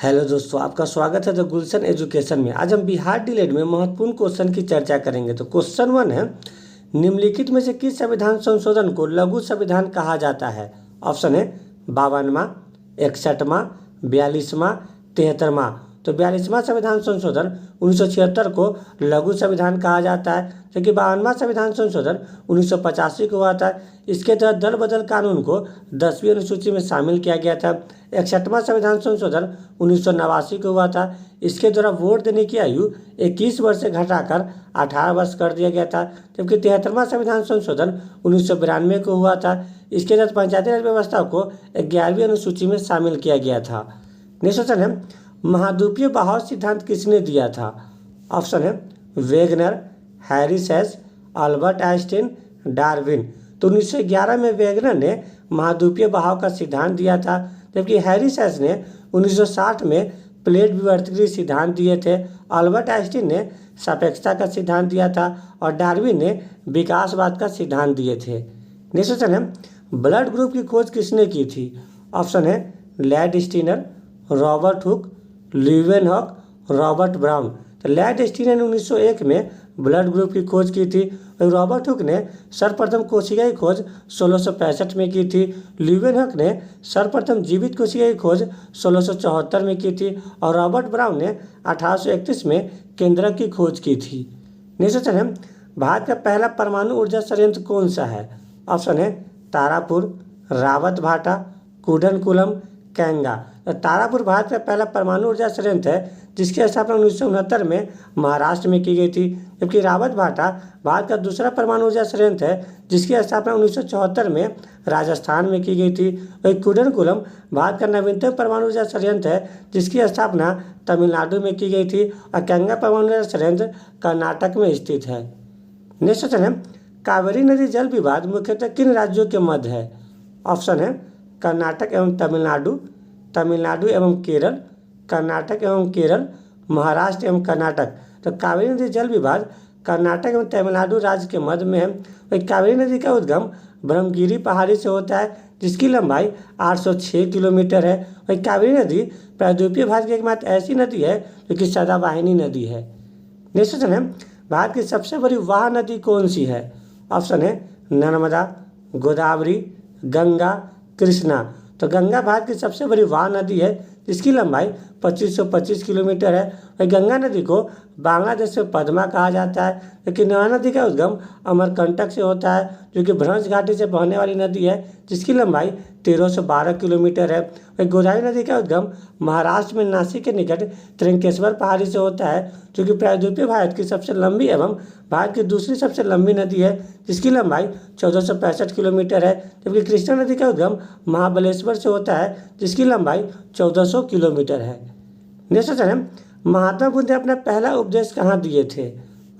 Hello दोस्तों, आपका स्वागत है द गुलशन एजुकेशन में। आज हम बिहार डीएलएड में महत्वपूर्ण क्वेश्चन की चर्चा करेंगे। तो क्वेश्चन 1 है, निम्नलिखित में से किस संविधान संशोधन को लघु संविधान कहा जाता है? ऑप्शन है 52वां, 61वां, 42वां, 73वां। तो 42वां संविधान संशोधन 1976 को लघु संविधान कहा जाता है, जबकि 52वां संविधान संशोधन 1985 को हुआ था। इसके तहत दल बदल कानून को 10वीं अनुसूची में शामिल किया गया था। 61वां संविधान संशोधन 1989 को हुआ था। इसके द्वारा वोट देने की आयु 21 वर्ष से घटाकर 18 वर्ष कर दिया गया था, जबकि 73वां संविधान संशोधन 1992 को हुआ था। इसके तहत पंचायती राज व्यवस्था को 11वीं अनुसूची में शामिल किया गया था। नेक्स्ट क्वेश्चन है, महाद्वीपीय बहाव सिद्धांत किसने दिया था? ऑप्शन है Wegener, Harris Hess, Albert Einstein, Darwin. तो 1911 में वेगनर ने महाद्वीपीय बहाव का सिद्धांत दिया था, जबकि हैरिस हेस ने 1960 में प्लेट विवर्तकीय सिद्धांत दिए थे। अल्बर्ट आइंस्टीन ने सापेक्षता का सिद्धांत दिया था और डार्विन ने विकासवाद का सिद्धांत दिए थे। नेक्स्ट क्वेश्चन है, ब्लड ग्रुप की खोज किसने की थी? ऑप्शन है Landsteiner, Robert Hooke, Leeuwenhoek, Robert brown. तो लैंडस्टीनर ने 1901 में ब्लड ग्रुप की खोज की थी। रॉबर्ट हुक ने सर्वप्रथम कोशिका की खोज 1665 में की थी। ल्यूवेनहॉक ने सर्वप्रथम जीवित कोशिका की खोज 1674 में की थी और रॉबर्ट ब्राउन ने 1831 में केंद्रक की खोज की थी। नेक्स्ट क्वेश्चन है, भारत का पहला परमाणु ऊर्जा संयंत्र कौन सा है? ऑप्शन है तारापुर, रावत भाटा, कुडनकुलम, कैंगा। तारापुर भारत का पहला परमाणु ऊर्जा संयंत्र है, जिसकी स्थापना 1969 में महाराष्ट्र में की गई थी, जबकि रावत भाटा भारत का दूसरा परमाणु ऊर्जा संयंत्र है, जिसकी स्थापना 1974 में राजस्थान में की गई थी। वही कुडनकुलम भारत का नवीनतम परमाणु ऊर्जा संयंत्र है, जिसकी स्थापना तमिलनाडु में की गई थी और कैंगा परमाणु ऊर्जा संयंत्र कर्नाटक में स्थित है। नेक्स्ट क्वेश्चन है, कावेरी नदी जल विवाद मुख्यतः किन राज्यों के मध्य है? ऑप्शन है कर्नाटक एवं तमिलनाडु, तमिलनाडु एवं केरल, कर्नाटक एवं केरल, महाराष्ट्र एवं कर्नाटक। तो कावेरी नदी जल विवाद कर्नाटक एवं तमिलनाडु राज्य के मध्य में है। वही कावेरी नदी का उद्गम ब्रह्मगिरी पहाड़ी से होता है, जिसकी लंबाई 806 किलोमीटर है। वही कावेरी नदी प्रायद्वीपीय भारत की एकमात्र ऐसी नदी है जो कि सदाबहानी नदी है। नेक्स्ट क्वेश्चन है, भारत की सबसे बड़ी वाह नदी कौन सी है? ऑप्शन है नर्मदा, गोदावरी, गंगा, कृष्णा। तो गंगा भारत की सबसे बड़ी वाह नदी है, जिसकी लंबाई 2525 किलोमीटर है। वही गंगा नदी को बांग्लादेश में पद्मा कहा जाता है, लेकिन नर्मदा नदी का उद्गम अमरकंटक से होता है, जो कि भ्रंश घाटी से बहने वाली नदी है, जिसकी लंबाई 1312 किलोमीटर है। वही गोदावरी नदी का उद्गम महाराष्ट्र में नासिक के निकट त्र्यंकेश्वर पहाड़ी से होता है, जो कि प्रायद्वीपीय भारत की सबसे लंबी एवं भारत की दूसरी सबसे लंबी नदी है, जिसकी लंबाई 1465 किलोमीटर है। जबकि कृष्णा नदी का उद्गम महाबलेश्वर से होता है, जिसकी लंबाई 1400 किलोमीटर है। नेक्स्ट क्वेश्चन है, महात्मा बुद्ध ने अपना पहला उपदेश कहाँ दिए थे?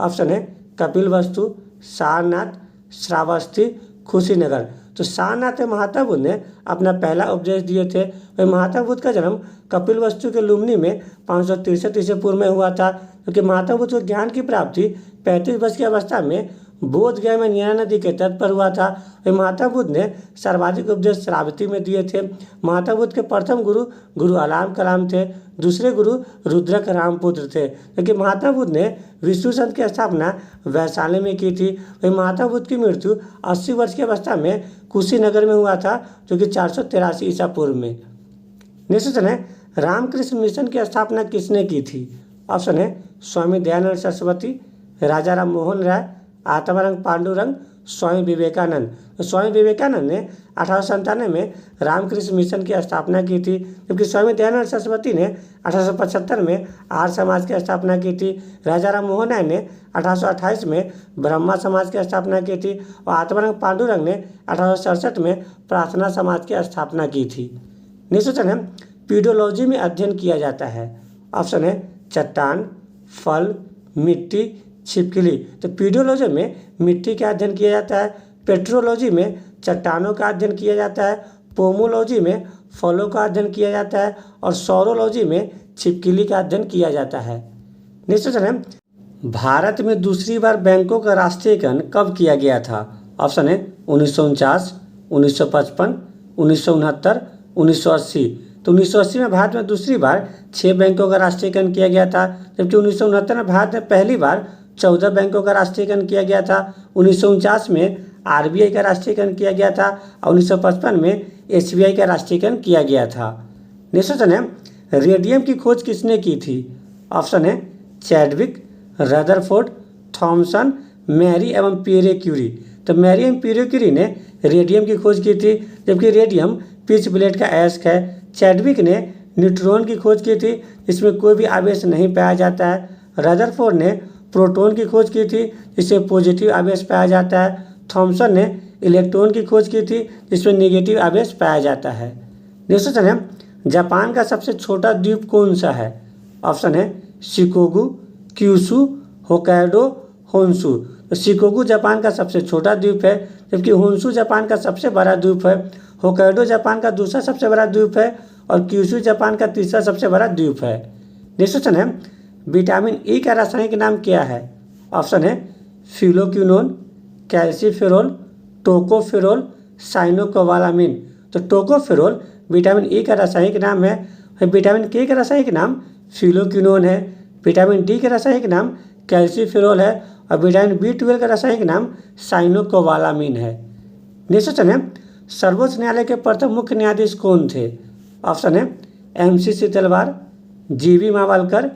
ऑप्शन है कपिलवस्तु, सारनाथ, श्रावस्ती, कुशीनगर। तो सारनाथ में महात्मा बुद्ध ने अपना पहला उपदेश दिए थे। वही महात्मा बुद्ध का जन्म कपिलवस्तु के लुम्बिनी में 563 ईसा पूर्व में हुआ था, क्योंकि महात्मा बुद्ध को ज्ञान की प्राप्ति 35 वर्ष की अवस्था में बोध गया में नैना नदी के तट पर हुआ था। वही महात्मा बुद्ध ने सर्वाधिक उपदेश श्रावस्ती में दिए थे। महात्मा बुद्ध के प्रथम गुरु गुरु अलाम कलाम थे, दूसरे गुरु रुद्रक रामपुत्र थे, क्योंकि महात्मा बुद्ध ने विष्णु संत की स्थापना वैशाली में की थी। वही महात्मा बुद्ध की मृत्यु 80 वर्ष की अवस्था में कुशीनगर में हुआ था, जो कि 483 ईसा पूर्व में। नेक्स्ट क्वेश्चन है, रामकृष्ण मिशन की स्थापना किसने की थी? ऑप्शन है स्वामी दयानंद सरस्वती, राजा राम मोहन राय, आत्माराम पांडुरंग, स्वामी विवेकानंद। तो स्वामी विवेकानंद ने 1897 में रामकृष्ण मिशन की स्थापना की थी, जबकि स्वामी दयानंद सरस्वती ने 1875 में आर्य समाज की स्थापना की थी। राजा राम मोहन राय ने 1828 में ब्रह्मा समाज की स्थापना की थी और आत्माराम पांडुरंग ने 1867 में प्रार्थना समाज की स्थापना की थी। नेक्स्ट क्वेश्चन है, पीडोलॉजी में अध्ययन किया जाता है। ऑप्शन है चट्टान, फल, मिट्टी, छिपकली। तो पीडोलॉजी में मिट्टी का अध्ययन किया जाता है, पेट्रोलॉजी में चट्टानों का अध्ययन किया जाता है, पोमोलॉजी में फलों का अध्ययन किया जाता है और सौरोलॉजी में छिपकली का अध्ययन किया जाता है। नेक्स्ट क्वेश्चन है, भारत में दूसरी बार बैंकों का राष्ट्रीयकरण कब किया गया था? ऑप्शन है 1949, 1955, 1969, 1980। तो 1980 में भारत में दूसरी बार 6 बैंकों का राष्ट्रीयकरण किया गया था, जबकि 1969 में भारत में पहली बार 14 बैंकों का राष्ट्रीयकरण किया गया था। 1949 में आरबीआई का राष्ट्रीयकरण किया गया था और 1955 में एसबीआई का राष्ट्रीयकरण किया गया था। नेक्स्ट क्वेश्चन है, रेडियम की खोज किसने की थी? ऑप्शन है चैडविक, रदरफोर्ड, थॉमसन, मैरी एवं पियरे क्यूरी। तो मैरी एवं पियरे क्यूरी ने रेडियम की खोज की थी, जबकि रेडियम पिच ब्लेड का अयस्क है। चैडविक ने न्यूट्रॉन की खोज की थी, जिसमें कोई भी आवेश नहीं पाया जाता है। रदरफोर्ड ने प्रोटॉन की खोज की थी, जिसमें पॉजिटिव आवेश पाया जाता है। थॉमसन ने इलेक्ट्रॉन की खोज की थी, जिसमें नेगेटिव आवेश पाया जाता है। नेक्स्ट क्वेश्चन है, जापान का सबसे छोटा द्वीप कौन सा है? ऑप्शन है शिकोगु, क्यूशू, होक्काइडो, होन्शु। तो शिकोगु जापान का सबसे छोटा द्वीप है, जबकि होन्शु जापान का सबसे बड़ा द्वीप है। होक्काइडो जापान का दूसरा सबसे बड़ा द्वीप है और क्यूशू जापान का तीसरा सबसे बड़ा द्वीप है। नेक्स्ट क्वेश्चन है, विटामिन ई का रासायनिक नाम क्या है? ऑप्शन है फिलोक्विनोन, कैल्सीफेरोल, टोकोफेरोल, साइनोकोबालामिन। तो टोकोफेरोल विटामिन ई का रासायनिक नाम है। विटामिन के का रासायनिक नाम फिलोक्विनोन है। विटामिन डी का रासायनिक नाम कैल्सीफेरोल है और विटामिन B12 का रासायनिक नाम साइनोकोबालामिन है। नेक्स्ट क्वेश्चन है, सर्वोच्च न्यायालय के प्रथम मुख्य न्यायाधीश कौन थे? ऑप्शन है MCC तलवार, GV मावलकर,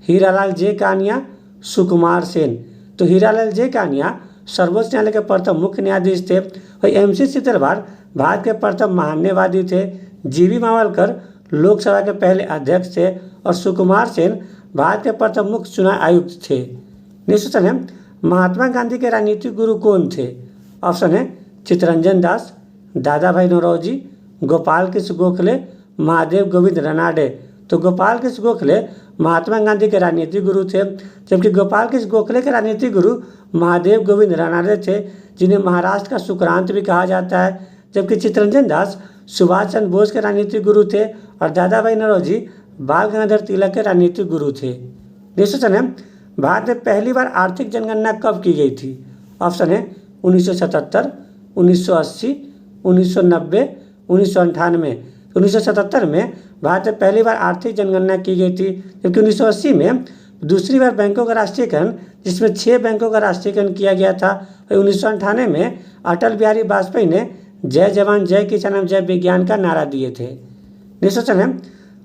हीरालाल जे कानिया, सुकुमार सेन। तो हीरालाल जे कानिया सर्वोच्च न्यायालय के प्रथम मुख्य न्यायाधीश थे। और MCC तलवार भारत के प्रथम महान्यायवादी थे। GV मावलकर लोकसभा के पहले अध्यक्ष थे और सुकुमार सेन भारत के प्रथम मुख्य चुनाव आयुक्त थे। नेक्स्ट क्वेश्चन है, महात्मा गांधी के राजनीतिक गुरु कौन थे? ऑप्शन है चित्तरंजन दास, दादा भाई नौरोजी, गोपाल कृष्ण गोखले, महादेव गोविंद रनाडे। तो गोपाल कृष्ण गोखले महात्मा गांधी के राजनीतिक गुरु थे, जबकि गोपाल कृष्ण गोखले के राजनीतिक गुरु महादेव गोविंद रनाडे थे, जिन्हें महाराष्ट्र का सुक्रांत भी कहा जाता है। जबकि चित्तरंजन दास सुभाष चंद्र बोस के राजनीतिक गुरु थे और दादा भाई नौरोजी बाल गंगाधर तिलक के राजनीतिक गुरु थे। नेक्स्ट क्वेश्चन है, भारत में पहली बार आर्थिक जनगणना कब की गई थी? ऑप्शन है 1977, 1980, 1990, 1998। 1977 में भारत में पहली बार आर्थिक जनगणना की गई थी, जबकि 1980 में दूसरी बार बैंकों का राष्ट्रीयकरण, जिसमें 6 बैंकों का राष्ट्रीयकरण किया गया था। और 1998 में अटल बिहारी वाजपेयी ने जय जवान जय किसान एवं जय विज्ञान का नारा दिए थे। नेक्स्ट क्वेश्चन है,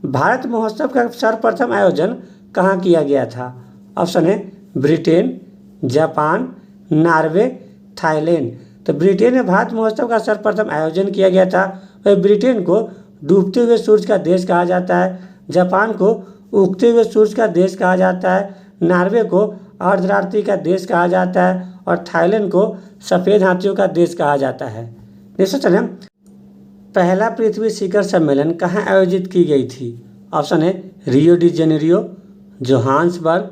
भारत महोत्सव का सर्वप्रथम आयोजन कहाँ किया गया था? ऑप्शन है ब्रिटेन, जापान, नॉर्वे, थाईलैंड। तो ब्रिटेन में भारत महोत्सव का सर्वप्रथम आयोजन किया गया था। वह ब्रिटेन को डूबते हुए सूरज का देश कहा जाता है, जापान को उगते हुए सूरज का देश कहा जाता है, नॉर्वे को अर्धरात्रि का देश कहा जाता है और थाईलैंड को सफ़ेद हाथियों का देश कहा जाता है। नेक्स्ट क्वेश्चन है, पहला पृथ्वी शिखर सम्मेलन कहाँ आयोजित की गई थी? ऑप्शन है Rio de Janeiro, Johannesburg,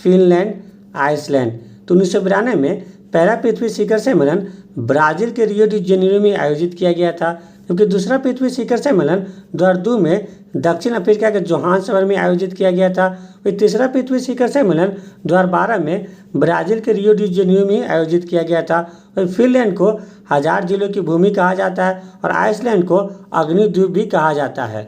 Finland, Iceland. तो 1992 में पहला पृथ्वी शिखर सम्मेलन ब्राज़ील के रियो डी जेनेरियो में आयोजित किया गया था, जबकि दूसरा पृथ्वी शिखर सम्मेलन 2002 में दक्षिण अफ्रीका के जोहान्सबर्ग में आयोजित किया गया था। वही तीसरा पृथ्वी शिखर सम्मेलन 2012 में ब्राज़ील के रियो डी जेनेरियो में आयोजित किया गया था। वही फिनलैंड को 1000 जिलों की भूमि कहा जाता है और आइसलैंड को अग्निद्वीप भी कहा जाता है।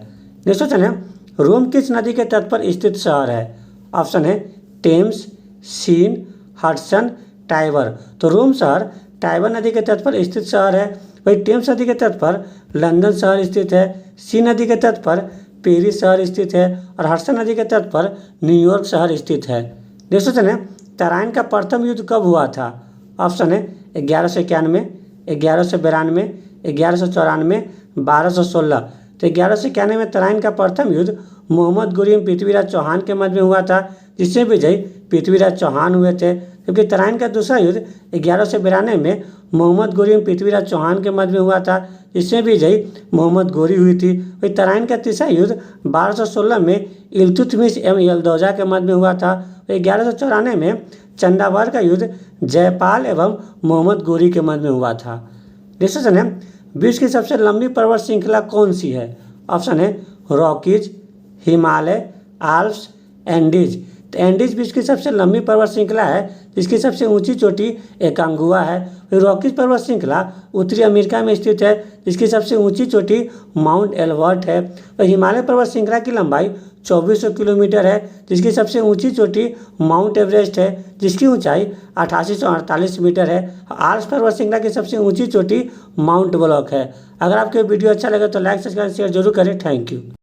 नेक्स्ट क्वेश्चन है, रोम किस नदी के तट पर स्थित शहर है? ऑप्शन है टेम्स, सीन, हडसन, टाइबर। तो रोम शहर टाइबर नदी के तट पर स्थित शहर है। वही टेम्स नदी के तट पर लंदन शहर स्थित है, सीन नदी के तट पर पेरिस शहर स्थित है और हडसन नदी के तट पर न्यूयॉर्क शहर स्थित है। नेक्स्ट क्वेश्चन है, तराइन का प्रथम युद्ध कब हुआ था? ऑप्शन है 1191, 1192, 1194, 1216। तो 1191 में तराइन का प्रथम युद्ध मोहम्मद गोरी एवं पृथ्वीराज चौहान के मध्य में हुआ था, जिससे विजयी पृथ्वीराज चौहान हुए थे। जबकि तराइन का दूसरा युद्ध 1192 में मोहम्मद गोरी एवं पृथ्वीराज चौहान के मध्य में हुआ था, जिसमें विजयी मोहम्मद गोरी हुई थी। वही तराइन का तीसरा युद्ध 1216 में इल्तुतमिश एवं यल्दौजा के मध्य में हुआ था। 1194 में चंदावर का युद्ध जयपाल एवं मोहम्मद गोरी के मध्य में हुआ था। नेक्स्ट क्वेश्चन है, विश्व की सबसे लंबी पर्वत श्रृंखला कौन सी है? ऑप्शन है रॉकीज, हिमालय, आल्प्स, एंडीज। तो एंडीज विश्व की सबसे लंबी पर्वत श्रृंखला है जिसकी सबसे ऊंची चोटी एकांगुआ है। फिर रॉकीज पर्वत श्रृंखला उत्तरी अमेरिका में स्थित है जिसकी सबसे ऊंची चोटी माउंट एल्बर्ट है। और हिमालय पर्वत श्रृंखला की लंबाई 2400 किलोमीटर है जिसकी सबसे ऊंची चोटी माउंट एवरेस्ट है जिसकी ऊंचाई 8848 मीटर है। आल्प्स पर्वत श्रृंखला की सबसे ऊंची चोटी माउंट ब्लॉक है। अगर आपको वीडियो अच्छा लगे तो लाइक सब्सक्राइब शेयर जरूर करें। Thank you.